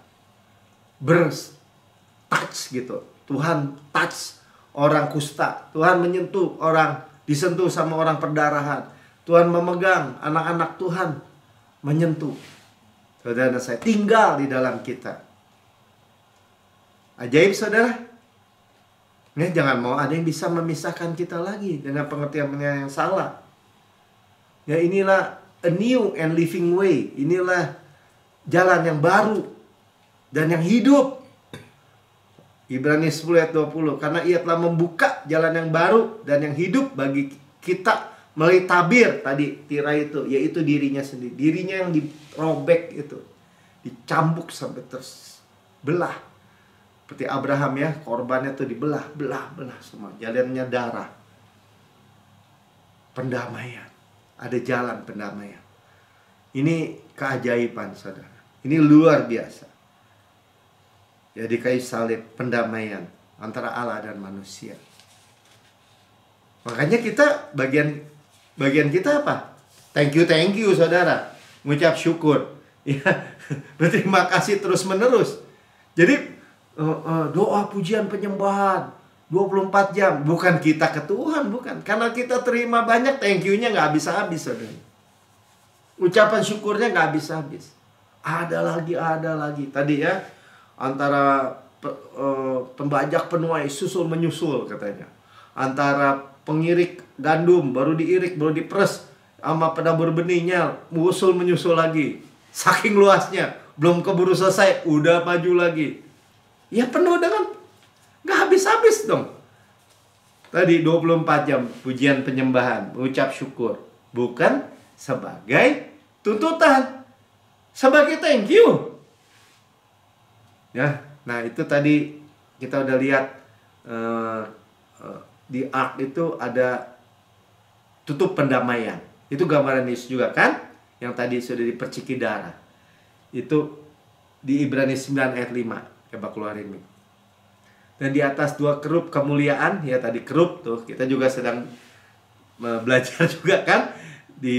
A: Touch gitu. Tuhan touch orang kusta. Tuhan menyentuh orang, disentuh sama orang perdarahan. Tuhan memegang anak-anak Tuhan, menyentuh. Saudara saya tinggal di dalam kita. Ajaib saudara. Nih, jangan mau ada yang bisa memisahkan kita lagi dengan pengertiannya yang salah. Ya, inilah a new and living way. Inilah jalan yang baru dan yang hidup. Ibrani 10 ayat 20. Karena ia telah membuka jalan yang baru dan yang hidup bagi kita melalui tabir tadi, tirai itu, yaitu dirinya sendiri. Dirinya yang dirobek itu, dicambuk sampai terbelah. Seperti Abraham ya, korbannya itu dibelah semua. Jalannya darah. Pendamaian. Ada jalan pendamaian. Ini keajaiban saudara. Ini luar biasa. Jadi kayu salib, pendamaian antara Allah dan manusia. Makanya kita bagian kita apa? Thank you saudara. Mengucap syukur. Ya, berterima kasih terus menerus. Jadi doa pujian penyembahan 24 jam. Bukan kita ke Tuhan, bukan. Karena kita terima banyak, thank you-nya gak habis-habis saudara. Ucapan syukurnya gak habis-habis. Ada lagi. Tadi ya, antara pembajak penuai susul menyusul katanya. Antara pengirik gandum baru diirik, baru diperes, sama penabur benihnya usul menyusul lagi. Saking luasnya, belum keburu selesai, udah maju lagi. Ya penuh dengan gak habis-habis dong. Tadi 24 jam pujian penyembahan, mengucap syukur. Bukan sebagai tuntutan, sebagai thank you. Ya, nah itu tadi kita udah lihat di ark itu ada tutup pendamaian. Itu gambaran Yesus juga kan? Yang tadi sudah diperciki darah. Itu di Ibrani 9 ayat 5. Coba keluarin nih. Dan di atas 2 kerup kemuliaan, ya tadi kerup tuh, kita juga sedang belajar juga kan di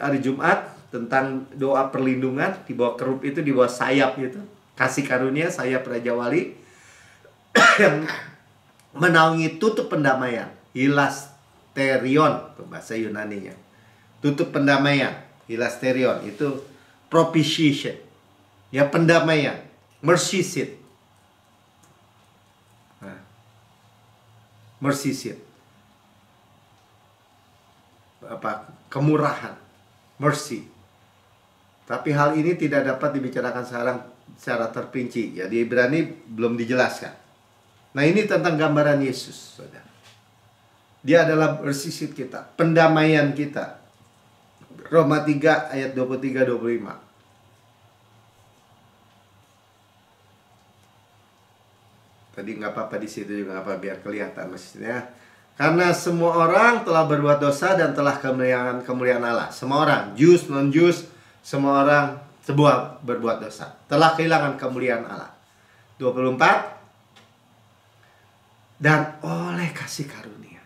A: hari Jumat tentang doa perlindungan. Di bawah kerup itu, di bawah sayap itu, kasih karunia sayap Raja Wali yang menaungi tutup pendamaian, hilasterion tuh bahasa Yunaninya. Tutup pendamaian, hilasterion itu propitiation. Ya, pendamaian. Mercy seat. Nah, mercy seat. Apa? Kemurahan. Mercy. Tapi hal ini tidak dapat dibicarakan secara terperinci. Ya, di Ibrani belum dijelaskan. Nah, ini tentang gambaran Yesus, saudara. Dia adalah mercy seat kita, pendamaian kita. Roma 3 ayat 23-25. Tadi nggak apa-apa di situ juga, apa biar kelihatan maksudnya. Karena semua orang telah berbuat dosa dan telah kemuliaan Allah. Semua orang, Jews, non-Jews, semua orang berbuat dosa, telah kehilangan kemuliaan Allah. 24. Dan oleh kasih karunia,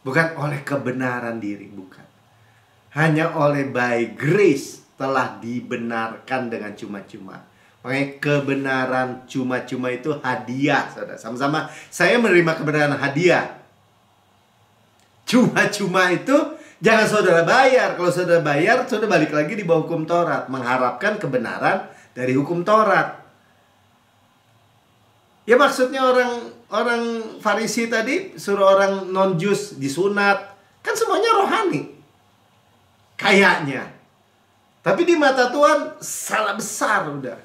A: bukan oleh kebenaran diri, bukan. Hanya oleh by grace telah dibenarkan dengan cuma-cuma. Makanya kebenaran cuma-cuma itu hadiah, saudara. Sama-sama saya menerima kebenaran hadiah. Cuma-cuma itu Jangan saudara bayar. Kalau saudara bayar, saudara balik lagi di bawah hukum Taurat, mengharapkan kebenaran dari hukum Taurat. Ya maksudnya orang Farisi tadi suruh orang non-Jus disunat, kan semuanya rohani. Kayaknya. Tapi di mata Tuhan salah besar udah.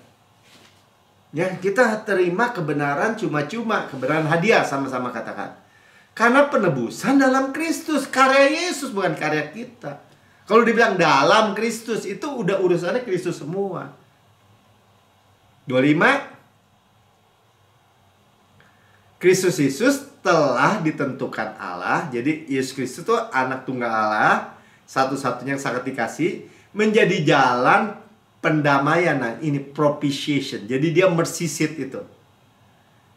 A: Ya, kita terima kebenaran cuma-cuma, kebenaran hadiah, sama-sama katakan. Karena penebusan dalam Kristus, karya Yesus, bukan karya kita. Kalau dibilang dalam Kristus, itu udah urusannya Kristus semua. 25. Kristus Yesus telah ditentukan Allah. Jadi Yesus Kristus itu anak tunggal Allah, satu-satunya yang sangat dikasih, menjadi jalan pendamaian. Nah, ini propitiation. Jadi dia mercy seat itu.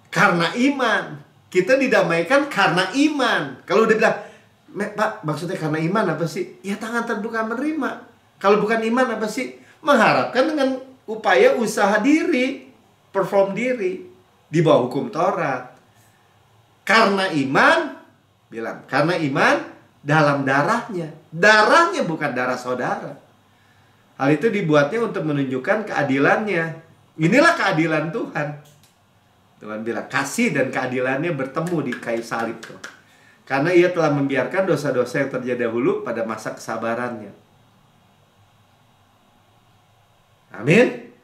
A: Karena iman. Kita didamaikan karena iman. Kalau udah bilang, Pak, maksudnya karena iman apa sih? Ya tangan terbuka menerima. Kalau bukan iman apa sih? Mengharapkan dengan upaya usaha diri, perform diri di bawah hukum Taurat. Karena iman, bilang, karena iman dalam darahnya. Darahnya bukan darah saudara. Hal itu dibuatnya untuk menunjukkan keadilannya. Inilah keadilan Tuhan. Tuhan bilang, kasih dan keadilannya bertemu di kayu salib tuh. Karena ia telah membiarkan dosa-dosa yang terjadi dahulu pada masa kesabarannya. Amin.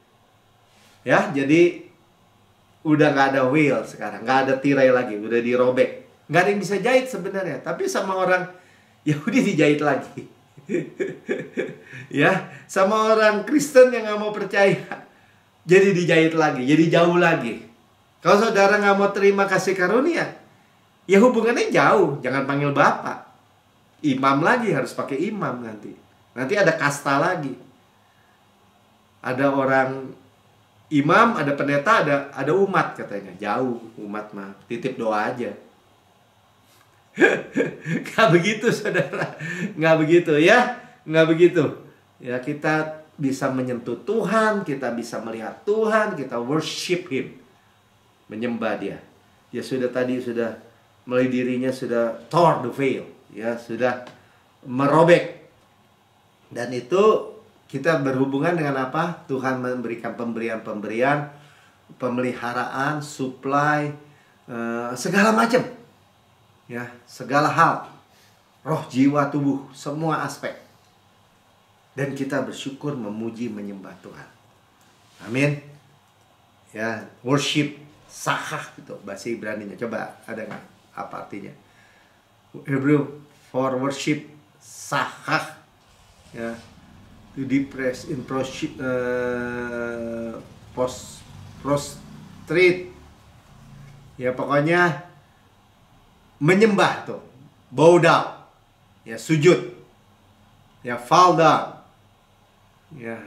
A: Ya, jadi udah gak ada wheel sekarang, gak ada tirai lagi, udah dirobek. Gak ada yang bisa jahit sebenarnya, tapi sama orang Yahudi dijahit lagi. Ya, sama orang Kristen yang gak mau percaya, jadi dijahit lagi, jadi jauh lagi. Kalau saudara nggak mau terima kasih karunia, ya hubungannya jauh. Jangan panggil bapak. Imam lagi, harus pakai imam nanti. Nanti ada kasta lagi. Ada orang imam, ada pendeta, ada umat katanya. Jauh umat mah, titip doa aja. Nggak begitu saudara. Nggak begitu ya. Nggak begitu. Ya, kita bisa menyentuh Tuhan, kita bisa melihat Tuhan, kita worship Him. Menyembah dia. Ya sudah tadi sudah melalui dirinya sudah tore the veil, ya sudah merobek. Dan itu kita berhubungan dengan apa? Tuhan memberikan pemberian-pemberian, pemeliharaan, supply, segala macam. Ya, segala hal. Roh, jiwa, tubuh, semua aspek. Dan kita bersyukur, memuji, menyembah Tuhan. Amin. Ya, worship sahah gitu bahasa Ibraninya. Coba ada nggak apa artinya? Hebrew for worship sahah, ya, to depress in prostrate, ya pokoknya menyembah tuh, bow down, ya sujud, ya fall down, ya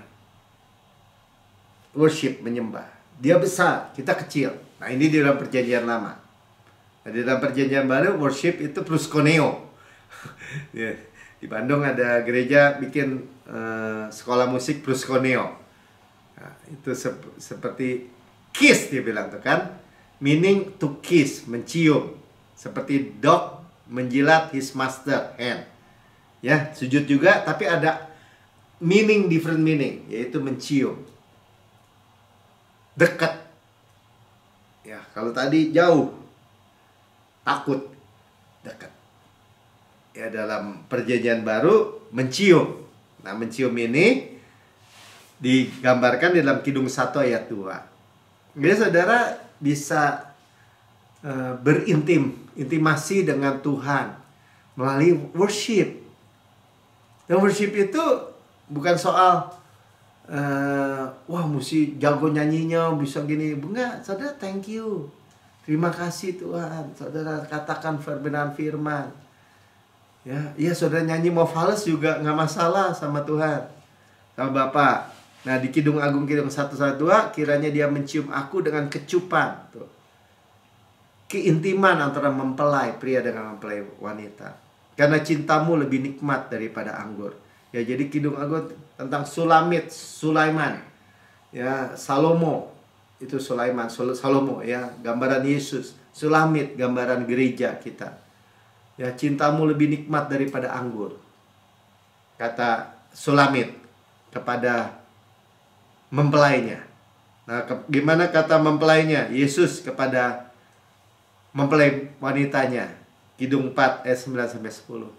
A: worship, menyembah. Dia besar, kita kecil. Nah, ini di dalam perjanjian lama. Nah, di dalam perjanjian baru, worship itu proskuneo. Ya, di Bandung ada gereja bikin sekolah musik proskuneo. Nah, itu seperti kiss dia bilang tuh kan. Meaning to kiss, mencium. Seperti dog menjilat his master hand. Ya, sujud juga, tapi ada meaning, different meaning, yaitu mencium. Dekat. Ya, kalau tadi jauh, takut, dekat. Ya, dalam perjanjian baru mencium. Nah, mencium ini digambarkan di dalam Kidung 1 ayat 2. Jadi saudara bisa intimasi dengan Tuhan melalui worship. Dan worship itu bukan soal wah mesti jago nyanyinya, bisa gini. Enggak, saudara thank you. Terima kasih Tuhan. Saudara katakan firman. Ya saudara nyanyi mau fales juga nggak masalah sama Tuhan, sama Bapa. Nah, di Kidung Agung Kidung 112, kiranya dia mencium aku dengan kecupan. Tuh. Keintiman antara mempelai pria dengan mempelai wanita. Karena cintamu lebih nikmat daripada anggur. Ya, jadi Kidung Agung tentang Sulaiman. Ya, Salomo. Itu Salomo ya, gambaran Yesus. Sulamit, gambaran gereja kita. Ya, cintamu lebih nikmat daripada anggur. kata Sulamit kepada mempelainya. Nah, gimana kata mempelainya? Yesus kepada mempelai wanitanya. Kidung 4 ayat 9-10.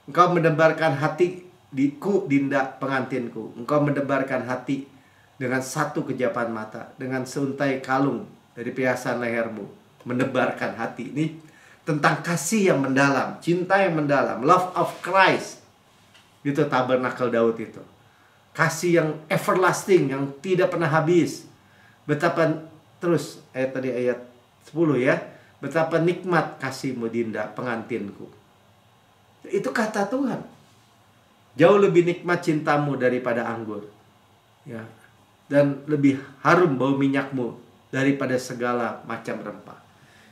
A: Engkau mendebarkan hatiku, Dinda pengantinku. Engkau mendebarkan hati dengan satu kejapan mata, dengan seuntai kalung dari perhiasan lehermu. Mendebarkan hati. Ini tentang kasih yang mendalam, cinta yang mendalam, love of Christ. Itu tabernakel Daud itu. Kasih yang everlasting, yang tidak pernah habis. Betapa terus ayat 10 ya. Betapa nikmat kasihmu, Dinda pengantinku. Itu kata Tuhan. Jauh lebih nikmat cintamu daripada anggur. Ya. Dan lebih harum bau minyakmu daripada segala macam rempah.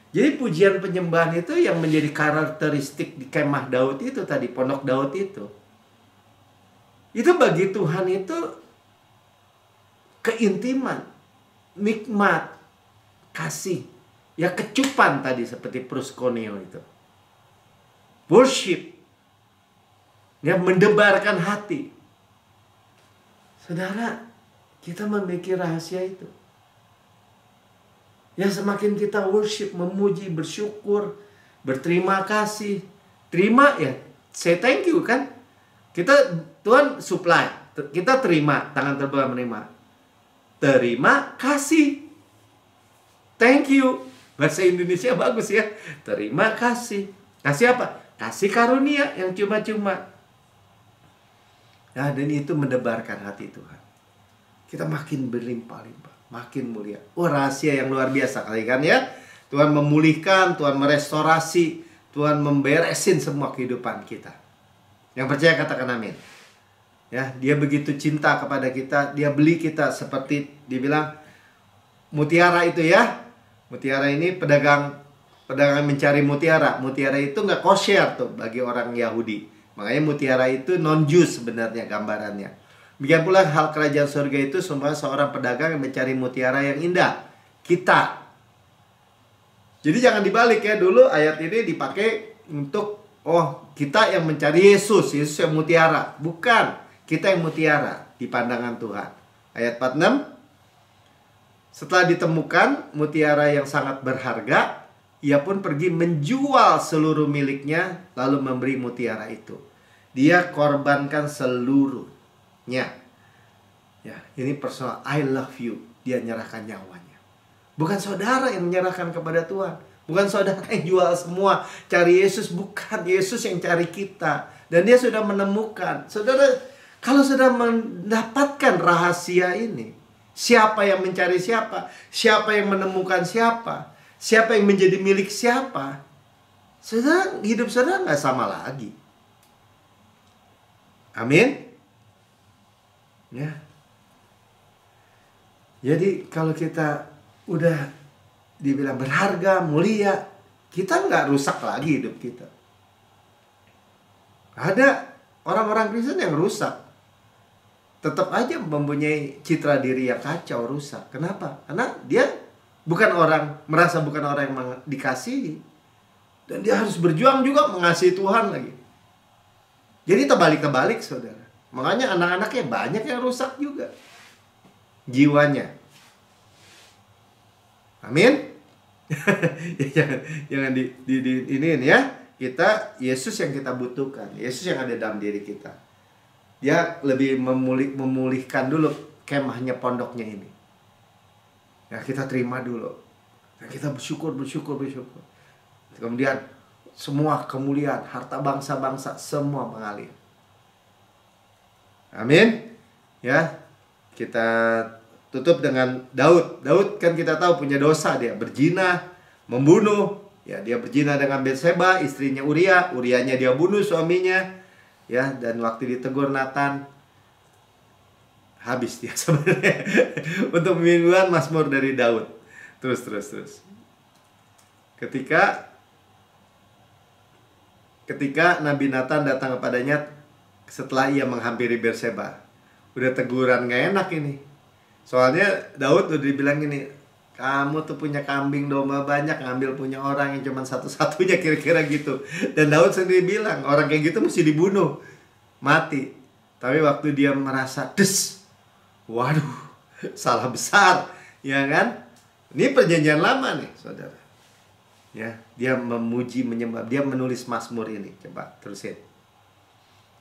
A: Jadi pujian penyembahan itu yang menjadi karakteristik di kemah Daud itu tadi, pondok Daud itu. Itu bagi Tuhan itu keintiman, nikmat, kasih. Ya kecupan tadi seperti proskuneo itu. Worship. Ya mendebarkan hati. Saudara, kita memiliki rahasia itu. Ya semakin kita worship, memuji, bersyukur, berterima kasih. Terima ya, say thank you kan. Tuhan supply. Kita terima, tangan terbuka menerima. Terima kasih. Thank you. Bahasa Indonesia bagus ya. Terima kasih. Kasih apa? Kasih karunia yang cuma-cuma. Nah, dan itu mendebarkan hati Tuhan. Kita makin berlimpah-limpah, makin mulia. Rahasia yang luar biasa kali kan ya. Tuhan memulihkan, Tuhan merestorasi, Tuhan memberesin semua kehidupan kita. Yang percaya katakan amin. Ya, dia begitu cinta kepada kita, dia beli kita seperti dibilang mutiara itu ya. Mutiara ini pedagang mencari mutiara. Mutiara itu nggak kosher tuh bagi orang Yahudi. Makanya mutiara itu non-Jews sebenarnya gambarannya. Demikian pula hal kerajaan surga itu semua seorang pedagang yang mencari mutiara yang indah. Kita. Jadi jangan dibalik ya. Dulu ayat ini dipakai untuk kita yang mencari Yesus. Yesus yang mutiara. Bukan. Kita yang mutiara di pandangan Tuhan. Ayat 46. Setelah ditemukan mutiara yang sangat berharga, ia pun pergi menjual seluruh miliknya lalu memberi mutiara itu. Dia korbankan seluruhnya. Ya, ini personal. I love you. Dia nyerahkan nyawanya. Bukan saudara yang menyerahkan kepada Tuhan. Bukan saudara yang jual semua. Cari Yesus. Bukan Yesus yang cari kita. Dan dia sudah menemukan. Saudara, kalau sudah mendapatkan rahasia ini, siapa yang mencari siapa? Siapa yang menemukan siapa? Siapa yang menjadi milik siapa? Saudara, hidup saudara nggak sama lagi. Amin. Ya. Jadi kalau kita udah dibilang berharga, mulia, kita nggak rusak lagi hidup kita. Ada orang-orang Kristen yang rusak. Tetap aja mempunyai citra diri yang kacau, rusak. Kenapa? Karena dia merasa bukan orang yang dikasihi. Dan dia harus berjuang juga mengasihi Tuhan lagi. Jadi terbalik-terbalik saudara. Makanya anak-anaknya banyak yang rusak juga jiwanya. Amin. jangan iniin ya. Kita Yesus yang kita butuhkan. Yesus yang ada dalam diri kita. Dia lebih memulihkan dulu kemahnya, pondoknya ini. Ya, kita terima dulu. Ya, kita bersyukur. Kemudian semua kemuliaan, harta bangsa-bangsa semua mengalir. Amin. Ya. Kita tutup dengan Daud. Daud kan kita tahu punya dosa, dia berzina, membunuh. Ya, dia berzina dengan Batseba, istrinya Uria. Urianya dia bunuh suaminya. Ya, dan waktu ditegur Nathan, habis dia sebenarnya untuk mingguan Mazmur dari Daud. Terus. Ketika Nabi Nathan datang kepadanya setelah ia menghampiri Batseba, udah teguran gak enak ini. Soalnya Daud udah dibilang gini, kamu tuh punya kambing domba banyak, ngambil punya orang yang cuma satu-satunya, kira-kira gitu. Dan Daud sendiri bilang, orang kayak gitu mesti dibunuh, mati. Tapi waktu dia merasa waduh, salah besar, ya kan? Ini perjanjian lama nih, saudara. Ya, dia memuji, menyembah, dia menulis Mazmur ini. Coba terusin.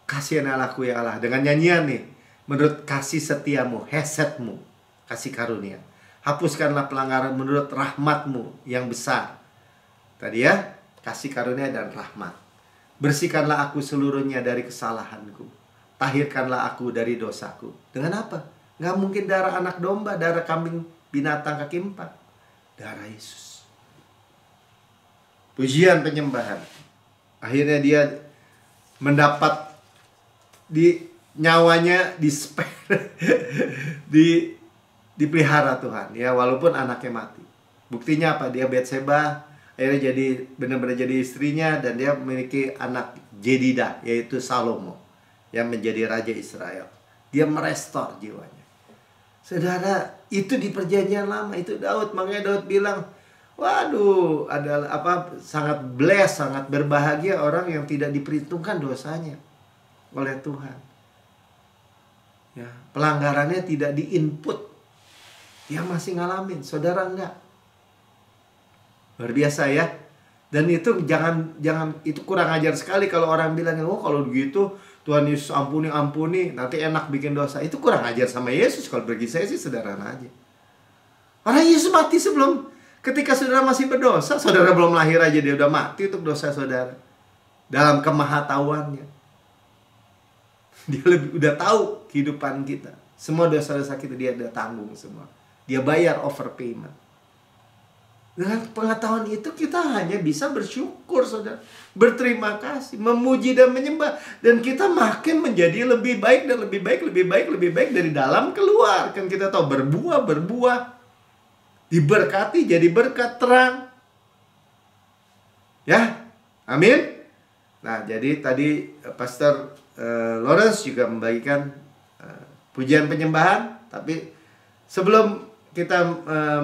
A: Kasihan Allahku ya Allah, dengan nyanyian nih. Menurut kasih setiamu, hesetmu, kasih karunia. Hapuskanlah pelanggaran menurut rahmatmu yang besar. Tadi ya, kasih karunia dan rahmat. Bersihkanlah aku seluruhnya dari kesalahanku. Tahirkanlah aku dari dosaku. Dengan apa? Nggak mungkin darah anak domba, darah kambing binatang kaki 4. Darah Yesus. Pujian penyembahan. Akhirnya dia mendapat nyawanya dipelihara Tuhan. Ya, walaupun anaknya mati. Buktinya apa? Dia Betseba akhirnya jadi benar-benar jadi istrinya, dan dia memiliki anak Jedidah, yaitu Salomo, yang menjadi raja Israel. Dia merestor jiwanya. Saudara, itu di perjanjian lama, itu Daud. Makanya Daud bilang, waduh, adalah sangat blessed, sangat berbahagia orang yang tidak diperhitungkan dosanya oleh Tuhan. Ya, pelanggarannya tidak diinput. Dia masih ngalamin, saudara enggak. Luar biasa ya. Dan itu jangan itu kurang ajar sekali kalau orang bilang, oh kalau begitu Tuhan Yesus ampuni, nanti enak bikin dosa. Itu kurang ajar sama Yesus. Kalau bagi saya sih sederhana aja. Orang Yesus mati ketika saudara masih berdosa. Saudara belum lahir aja dia udah mati untuk dosa saudara. Dalam kemahatauannya. Dia udah tahu kehidupan kita. Semua dosa-dosa kita dia udah tanggung semua. Dia bayar overpayment. Dengan pengetahuan itu kita hanya bisa bersyukur, saudara. Berterima kasih, memuji dan menyembah. Dan kita makin menjadi lebih baik dan lebih baik dari dalam keluar. Kan kita tahu berbuah. Diberkati jadi berkat terang. Ya, amin. Nah, jadi tadi Pastor Lawrence juga membagikan pujian penyembahan. Tapi sebelum kita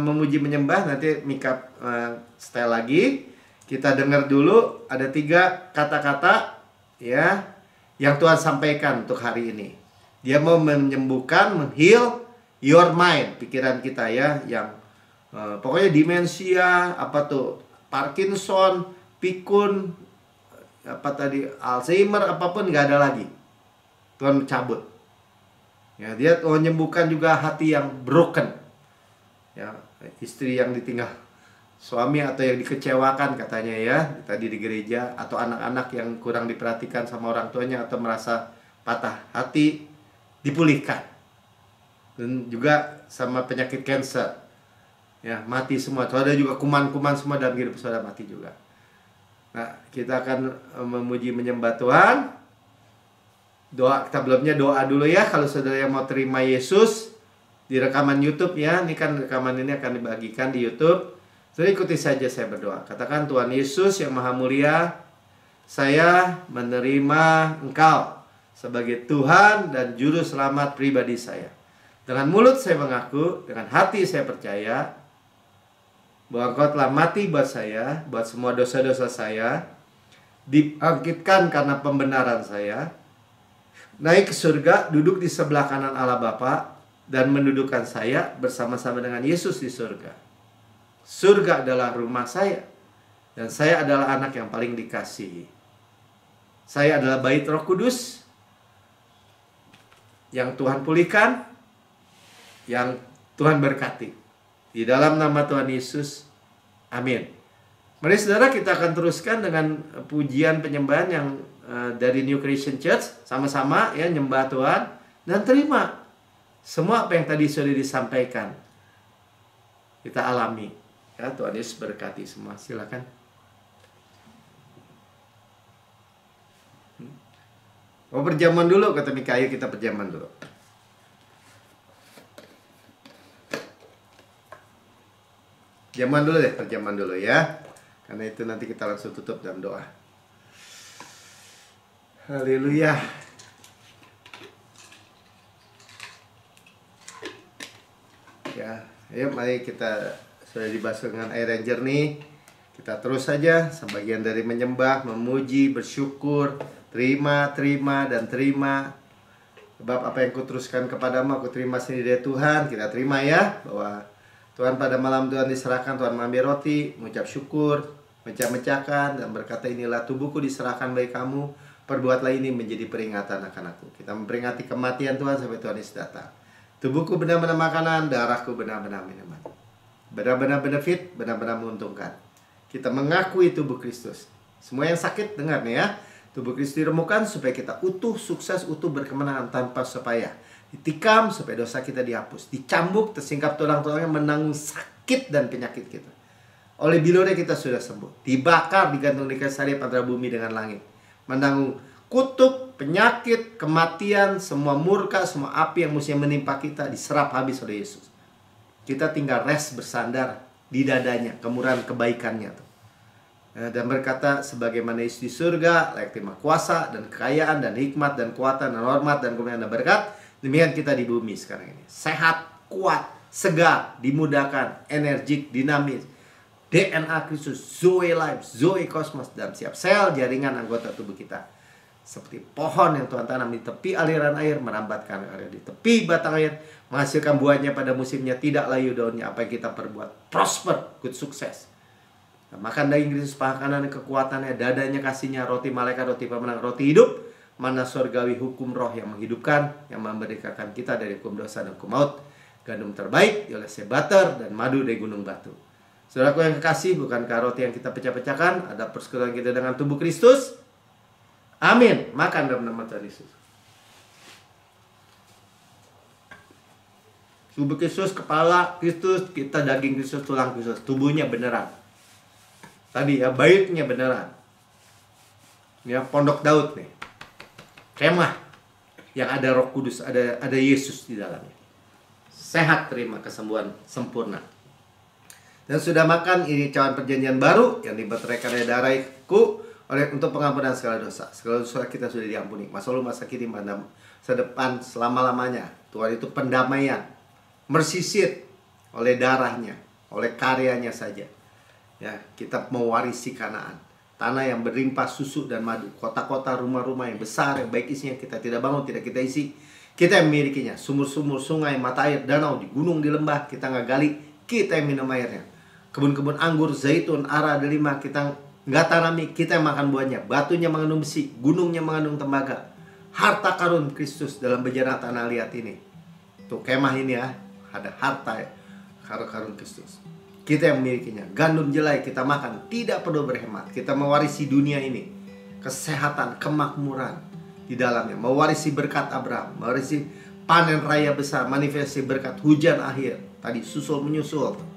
A: memuji menyembah, nanti Mika setel lagi. Kita dengar dulu ada 3 kata-kata ya yang Tuhan sampaikan untuk hari ini. Dia mau menyembuhkan, heal your mind, pikiran kita ya, yang pokoknya demensia, Parkinson, pikun, Alzheimer, apapun nggak ada lagi. Tuhan cabut. Ya, dia menyembuhkan juga hati yang broken. Ya, istri yang ditinggal suami atau yang dikecewakan katanya ya tadi di gereja, atau anak-anak yang kurang diperhatikan sama orang tuanya atau merasa patah hati, dipulihkan. Dan juga sama penyakit kanker ya, mati semua. Saudara juga kuman-kuman semua dalam hidup saudara mati juga. Nah, kita akan memuji menyembah Tuhan. Sebelumnya doa dulu ya, kalau saudara yang mau terima Yesus di rekaman YouTube ya. Ini kan rekaman ini akan dibagikan di YouTube. Jadi ikuti saja saya berdoa. Katakan, Tuhan Yesus yang Maha Mulia, saya menerima Engkau sebagai Tuhan dan Juru Selamat pribadi saya. Dengan mulut saya mengaku, dengan hati saya percaya bahwa Engkau telah mati buat saya, buat semua dosa-dosa saya, dibangkitkan karena pembenaran saya, naik ke surga, duduk di sebelah kanan Allah Bapa, dan mendudukkan saya bersama-sama dengan Yesus di surga. Surga adalah rumah saya, dan saya adalah anak yang paling dikasihi. Saya adalah bait Roh Kudus yang Tuhan pulihkan, yang Tuhan berkati. Di dalam nama Tuhan Yesus, amin. Mari saudara, kita akan teruskan dengan pujian penyembahan yang dari New Creation Church. Sama-sama ya, nyembah Tuhan dan terima semua apa yang tadi sudah disampaikan. Kita alami ya. Tuhan Yesus berkati semua. Silakan. Oh, perjamuan dulu kata Mika. Ayo kita perjamuan dulu. Perjamuan dulu deh, perjamuan dulu ya. Karena itu nanti kita langsung tutup dalam doa. Haleluya. Ya, ayo mari kita sudah dibasuh dengan air yang jernih. Kita terus saja sebagian dari menyembah, memuji, bersyukur, terima dan terima. Sebab apa yang kuteruskan kepadamu aku terima sendiri dari Tuhan. Kita terima ya, bahwa Tuhan pada malam Tuhan diserahkan, Tuhan mengambil roti, mengucap syukur, mecah-mecahkan, dan berkata, inilah tubuhku diserahkan bagi kamu, perbuatlah ini menjadi peringatan akan aku. Kita memperingati kematian Tuhan sampai Tuhan Yesus datang. Tubuhku benar-benar makanan, darahku benar-benar minuman. Benar-benar benefit, benar-benar menguntungkan. Kita mengakui tubuh Kristus. Semua yang sakit, dengar nih ya. Tubuh Kristus diremukkan supaya kita utuh, sukses, utuh, berkemenangan tanpa supaya. Ditikam supaya dosa kita dihapus. Dicambuk, tersingkap tulang-tulangnya, menanggung sakit dan penyakit kita. Oleh bilurnya kita sudah sembuh. Dibakar, digantung di kayu salib antara bumi dengan langit. Menanggung kutuk, penyakit, kematian, semua murka, semua api yang mestinya menimpa kita diserap habis oleh Yesus. Kita tinggal rest bersandar di dadanya, kemurahan kebaikannya tuh. Dan berkata, sebagaimana Yesus di surga layak terima kuasa dan kekayaan dan hikmat dan kuatan dan hormat dan kemuliaan dan berkat, demikian kita di bumi sekarang ini. Sehat, kuat, segar, dimudahkan, energik, dinamis. DNA Kristus, Zoe Life, Zoe Kosmos, dan siap sel jaringan anggota tubuh kita. Seperti pohon yang Tuhan tanam di tepi aliran air, merambatkan area di tepi batang air, menghasilkan buahnya pada musimnya, tidak layu daunnya. Apa yang kita perbuat prosper, good sukses. Makan daging Kristus, pakanan kekuatannya, dadanya kasihnya, roti malaikat, roti pemenang, roti hidup, mana surgawi, hukum roh yang menghidupkan, yang memerdekakan kita dari hukum dosa dan hukum maut. Gandum terbaik diolesi butter dan madu dari gunung batu. Saudaraku yang kekasih, bukankah roti yang kita pecah-pecahkan ada persekutuan kita dengan tubuh Kristus? Amin. Makan dalam nama Tuhan Yesus. Tubuh Kristus, kepala Kristus, kita daging Kristus, tulang Kristus. Tubuhnya beneran. Tadi ya, baiknya beneran. Ya, pondok Daud nih. Kemah yang ada Roh Kudus, ada Yesus di dalamnya. Sehat, terima kesembuhan sempurna. Dan sudah makan ini cawan perjanjian baru yang diberkatkan oleh darahku untuk pengampunan segala dosa. Segala dosa kita sudah diampuni. Masa lalu, masa kini, masa depan, selama-lamanya. Tuhan itu pendamaian, mercy seat oleh darahnya, oleh karyanya saja. Ya, kita mewarisi Kanaan, tanah yang berlimpah susu dan madu, kota-kota, rumah-rumah yang besar, yang baik isinya kita tidak bangun, tidak kita isi, kita yang memilikinya. Sumur-sumur, sungai, mata air, danau, di gunung, di lembah, kita nggak gali, kita yang minum airnya. Kebun-kebun anggur, zaitun, ara, delima, kita nggak tanami, kita yang makan buahnya. Batunya mengandung besi, gunungnya mengandung tembaga. Harta karun Kristus dalam bejana tanah liat ini. Tuh kemah ini ya, ada harta ya, karun Kristus. Kita yang memilikinya. Gandum jelai kita makan, tidak perlu berhemat. Kita mewarisi dunia ini, kesehatan, kemakmuran di dalamnya. Mewarisi berkat Abraham, mewarisi panen raya besar, manifestasi berkat hujan akhir. Tadi susul menyusul.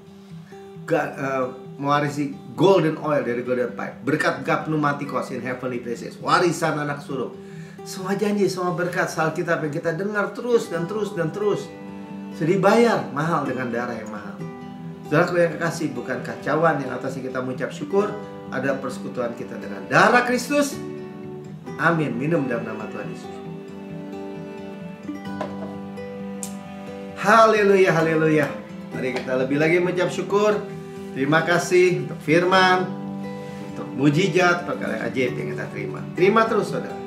A: Mewarisi golden oil dari golden pipe, berkat pneumatikos in heavenly places, warisan anak sulung. Semua janji, semua berkat Alkitab yang kita dengar terus dan terus dan terus, sudah dibayar mahal dengan darah yang mahal. Saudaraku yang kekasih, bukankah cawan yang atasnya kita mengucap syukur ada persekutuan kita dengan darah Kristus? Amin. Minum dalam nama Tuhan Yesus. Haleluya, haleluya. Mari kita lebih lagi mengucap syukur. Terima kasih untuk firman, untuk mujizat, perkara ajaib yang kita terima. Terima terus saudara.